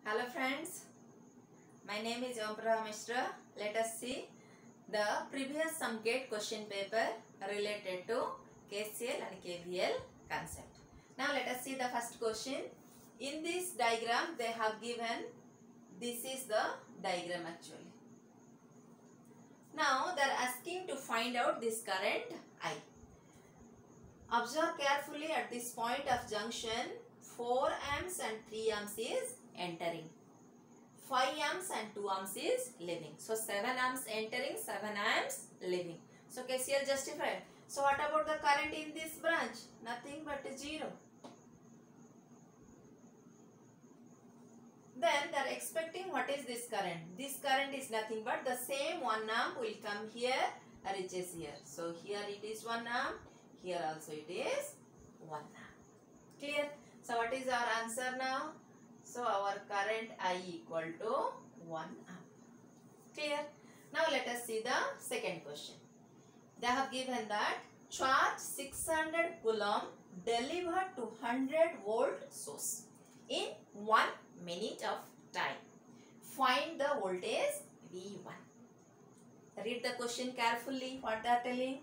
Hello friends, my name is Om Prabha Mishra. Let us see the previous sum gate question paper related to KCL and KVL concept. Now let us see the first question. In this diagram they have given, this is the diagram actually. Now they are asking to find out this current I. Observe carefully at this point of junction, 4 amps and 3 amps is entering. 5 amps and 2 amps is leaving. So 7 amps entering, 7 amps leaving. So KCL justified. So what about the current in this branch? Nothing but 0. Then they are expecting what is this current? This current is nothing but the same 1 amp will come here, reaches here. So here it is 1 amp, here also it is 1 amp. Clear? So what is our answer now? So our current I equal to 1 amp. Clear? Now let us see the second question. They have given that charge 600 coulomb delivered to 100 volt source in 1 minute of time. Find the voltage V1. Read the question carefully. What they are telling?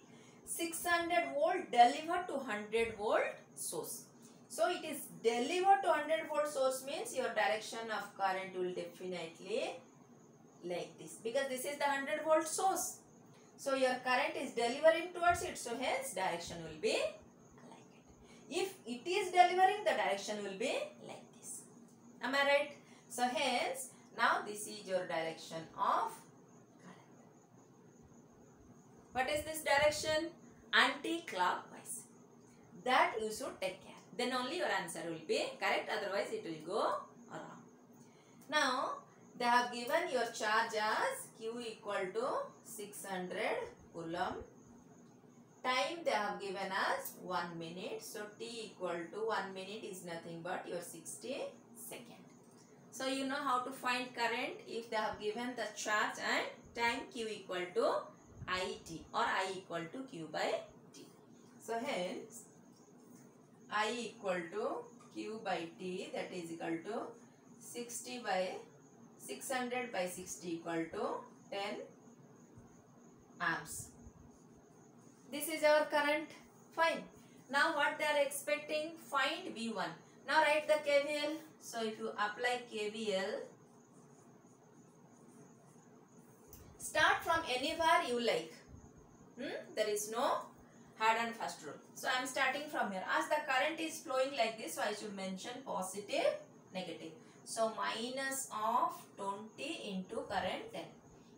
600 volt delivered to 100 volt source. So it is delivered to 100 volt source means your direction of current will definitely like this, because this is the 100 volt source. So your current is delivering towards it, so hence direction will be like it. If it is delivering, the direction will be like this. Am I right? So hence now this is your direction of current. What is this direction? Anti-clockwise. That you should take care. Then only your answer will be correct, otherwise it will go wrong. Now they have given your charge as Q equal to 600 coulomb. Time they have given as 1 minute. So T equal to 1 minute is nothing but your 60 seconds. So you know how to find current if they have given the charge and time Q equal to IT or I equal to Q by T. So hence I equal to Q by T, that is equal to 60 by 600 by 60 equal to 10 amps. This is our current. Fine. Now what they are expecting? Find V1. Now write the KVL. So if you apply KVL, start from anywhere you like. There is no hard and fast rule. So I am starting from here. As the current is flowing like this, so I should mention positive, negative. So minus of 20 into current 10.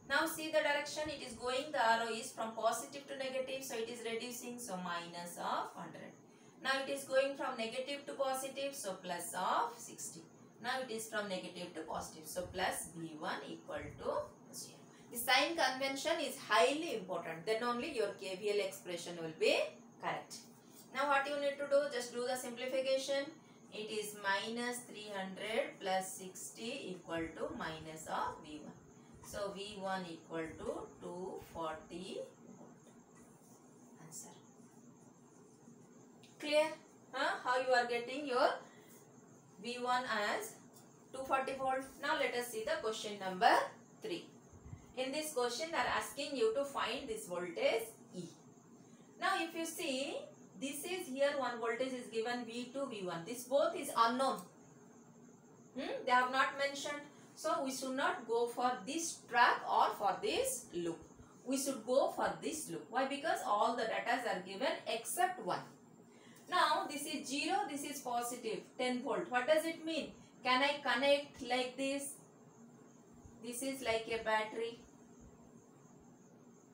Now see the direction, it is going, the arrow is from positive to negative, so it is reducing, so minus of 100. Now it is going from negative to positive, so plus of 60. Now it is from negative to positive, so plus V1 equal to 0. The sign convention is highly important. Then only your KVL expression will be correct. Now what you need to do? Just do the simplification. It is minus 300 plus 60 equal to minus of V1. So V1 equal to 240 volt. Answer. Clear? How you are getting your V1 as 240 volt. Now let us see the question number 3. In this question they are asking you to find this voltage E. Now if you see, this is here one voltage is given V2, V1. This both is unknown. They have not mentioned. So we should not go for this track or for this loop. We should go for this loop. Why? Because all the datas are given except one. Now this is 0, this is positive 10 volt. What does it mean? Can I connect like this? This is like a battery,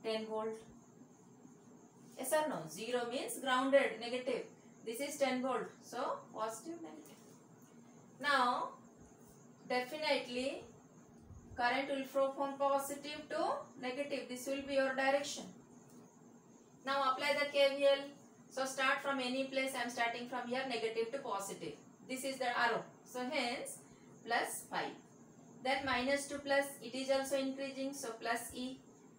10 volt. Yes or no? 0 means grounded, negative. This is 10 volt. So positive, negative. Now definitely current will flow from positive to negative. This will be your direction. Now apply the KVL. So start from any place. I am starting from here, negative to positive. This is the arrow. So hence plus 5. Then minus to plus, it is also increasing, so plus E.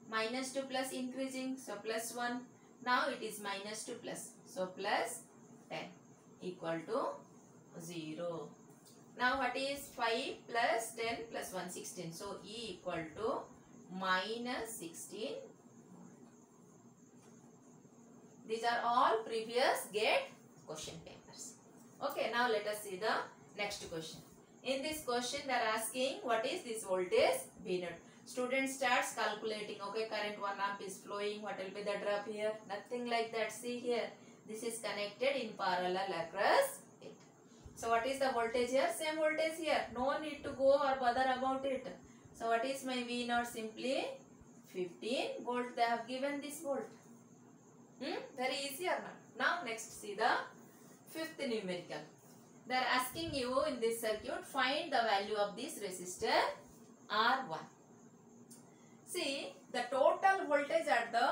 Minus to plus increasing, so plus 1. Now it is minus to plus, so plus 10 equal to 0. Now what is 5 plus 10 plus 1? 16. So E equal to minus 16. These are all previous GATE question papers. Okay, now let us see the next question. In this question they are asking what is this voltage V naught. Student starts calculating. Okay, current 1 amp is flowing. What will be the drop here? Nothing like that. See here. This is connected in parallel across it. So what is the voltage here? Same voltage here. No need to go or bother about it. So what is my V naught? Simply 15 volt. They have given this volt. Very easy or not? Now next see the fifth numerical. They are asking you in this circuit find the value of this resistor R1. See the total voltage at the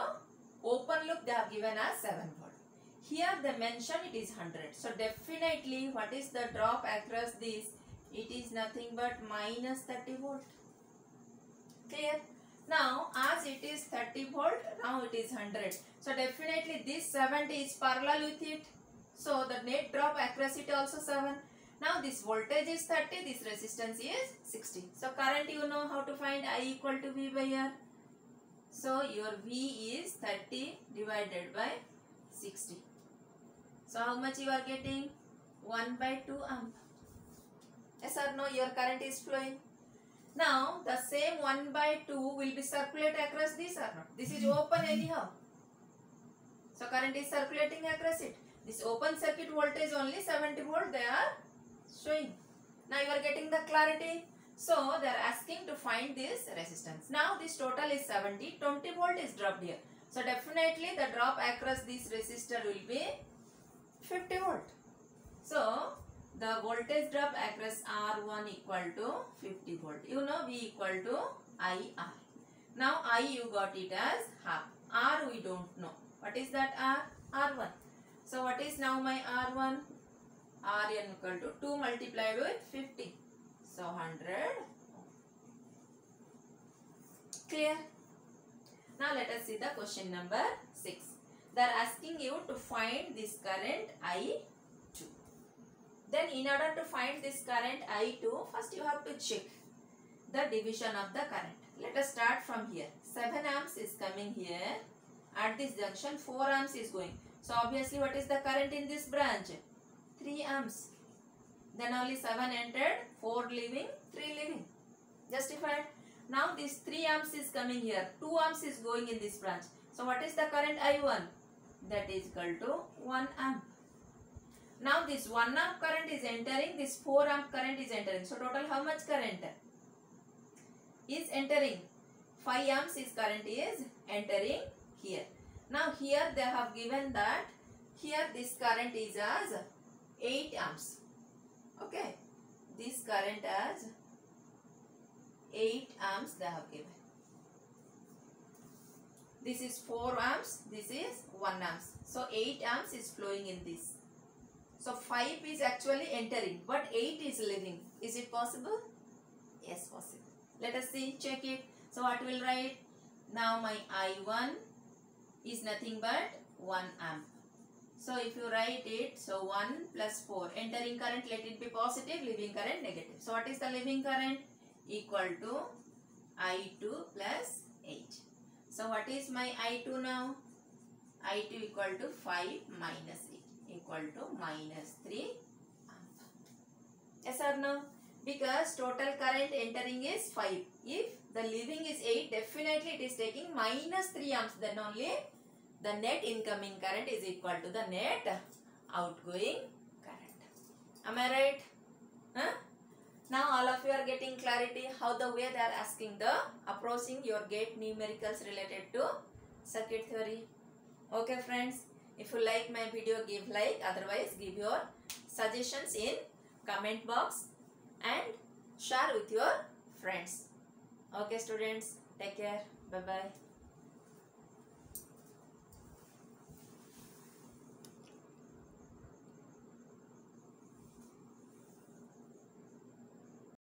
open loop they have given as 7 volt. Here they mention it is 100. So definitely what is the drop across this? It is nothing but minus 30 volt. Clear? Now as it is 30 volt, now it is 100. So definitely this 70 is parallel with it. So the net drop across it also 7. Now this voltage is 30, this resistance is 60. So current you know how to find I equal to V by R. So your V is 30 divided by 60. So how much you are getting? 1 by 2 amp. Yes or no? Your current is flowing. Now the same 1 by 2 will be circulated across this or not? This is open anyhow. So current is circulating across it. This open circuit voltage only 70 volt they are showing. Now you are getting the clarity. So they are asking to find this resistance. Now this total is 70. 20 volt is dropped here. So definitely the drop across this resistor will be 50 volt. So the voltage drop across R1 equal to 50 volt. You know V equal to IR. Now I you got it as half. R we don't know. What is that R? R1. So what is now my R1? Rn equal to 2 multiplied with 50. So 100. Clear? Now let us see the question number 6. They are asking you to find this current I2. Then in order to find this current I2, first you have to check the division of the current. Let us start from here. 7 amps is coming here. At this junction 4 amps is going. So obviously what is the current in this branch? 3 amps. Then only 7 entered, 4 leaving, 3 leaving. Justified. Now this 3 amps is coming here. 2 amps is going in this branch. So what is the current I1? That is equal to 1 amp. Now this 1 amp current is entering, this 4 amp current is entering. So total how much current is entering? 5 amps is current is entering here. Now here they have given that here this current is as 8 amps. Okay. This current as 8 amps they have given. This is 4 amps. This is 1 amps. So 8 amps is flowing in this. So 5 is actually entering, but 8 is leaving. Is it possible? Yes, possible. Let us see, check it. So what will write? Now my I1 is nothing but 1 amp. So if you write it, so 1 plus 4. Entering current, let it be positive, leaving current negative. So what is the leaving current? Equal to I2 plus 8. So what is my I2 now? I2 equal to 5 minus 8 equal to minus 3 amp. Yes or no? Because total current entering is 5. If the leaving is 8, definitely it is taking minus 3 amps. Then only the net incoming current is equal to the net outgoing current. Am I right? Huh? Now all of you are getting clarity how the way they are asking the approaching your GATE numericals related to circuit theory. Okay friends, if you like my video, give like, otherwise give your suggestions in comment box and share with your friends. Okay students, take care. Bye bye.